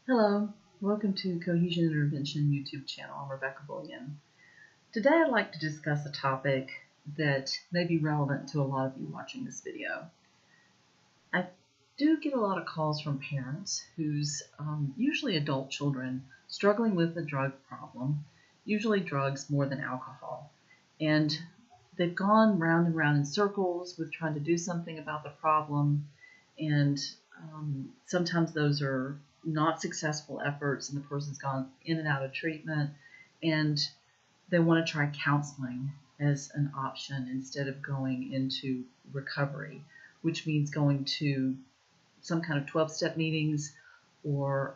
Hello, welcome to Cohesion Intervention YouTube channel. I'm Rebecca Bullion. Today I'd like to discuss a topic that may be relevant to a lot of you watching this video. I do get a lot of calls from parents whose usually adult children struggling with a drug problem, usually drugs more than alcohol, and they've gone round and round in circles with trying to do something about the problem, and sometimes those are not successful efforts, and the person's gone in and out of treatment, and they want to try counseling as an option instead of going into recovery, which means going to some kind of 12-step meetings or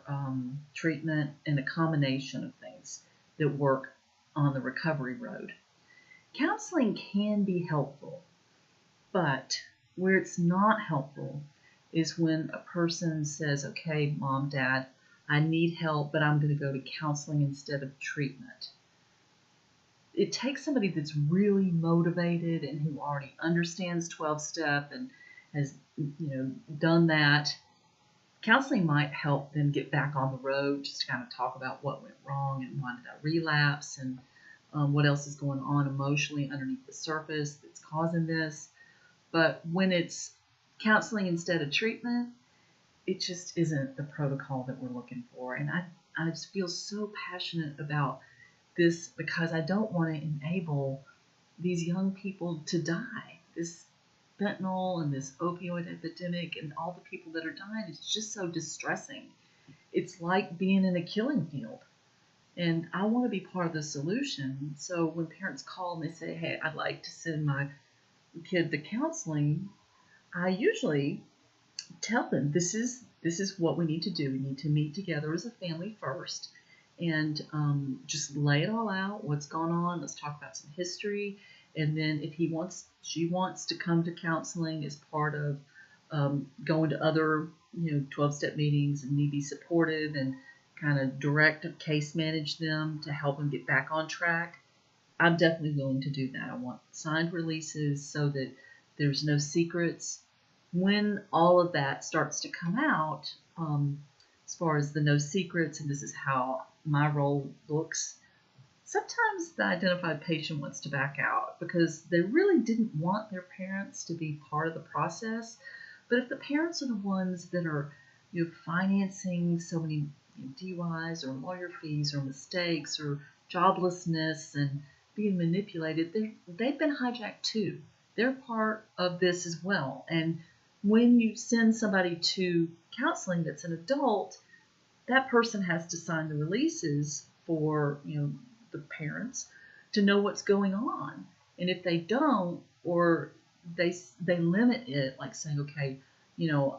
treatment and a combination of things that work on the recovery road. Counseling can be helpful, but where it's not helpful is when a person says, okay, mom, dad, I need help, but I'm going to go to counseling instead of treatment. It takes somebody that's really motivated and who already understands 12-step and has done that. Counseling might help them get back on the road, just to kind of talk about what went wrong and why did I relapse and what else is going on emotionally underneath the surface that's causing this. But when it's counseling instead of treatment, it just isn't the protocol that we're looking for. And I just feel so passionate about this because I don't want to enable these young people to die. This fentanyl and this opioid epidemic and all the people that are dying, it's just so distressing. It's like being in a killing field. And I want to be part of the solution. So when parents call and they say, hey, I'd like to send my kid to counseling, I usually tell them this is what we need to do. We need to meet together as a family first and just lay it all out, what's going on. Let's talk about some history. And then if she wants to come to counseling as part of going to other 12-step meetings and me be supportive and kind of direct case manage them to help them get back on track, I'm definitely willing to do that. I want signed releases so that there's no secrets. When all of that starts to come out, as far as the no secrets, and this is how my role looks, sometimes the identified patient wants to back out because they really didn't want their parents to be part of the process. But if the parents are the ones that are financing so many DUIs or lawyer fees or mistakes or joblessness and being manipulated, they've been hijacked too. They're part of this as well. And when you send somebody to counseling that's an adult, that person has to sign the releases for the parents to know what's going on. And if they don't, or they limit it, like saying, okay,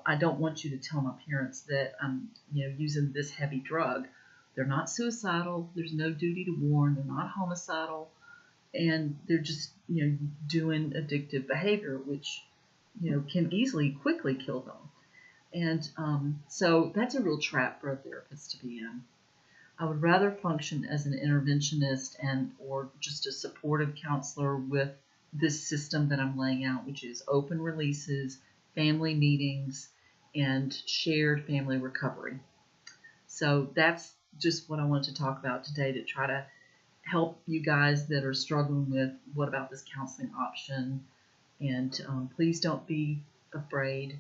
I don't want you to tell my parents that I'm using this heavy drug. They're not suicidal. There's no duty to warn. They're not homicidal. And they're just, doing addictive behavior, which, can quickly kill them. And so that's a real trap for a therapist to be in. I would rather function as an interventionist or just a supportive counselor with this system that I'm laying out, which is open releases, family meetings, and shared family recovery. So that's just what I wanted to talk about today to try to help you guys that are struggling with what about this counseling option. And please don't be afraid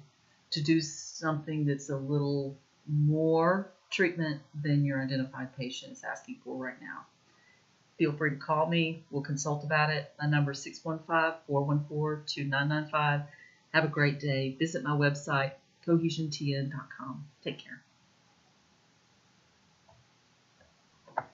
to do something that's a little more treatment than your identified patient is asking for right now. Feel free to call me. We'll consult about it. My number is 615-414-2995. Have a great day. Visit my website, cohesiontn.com. Take care.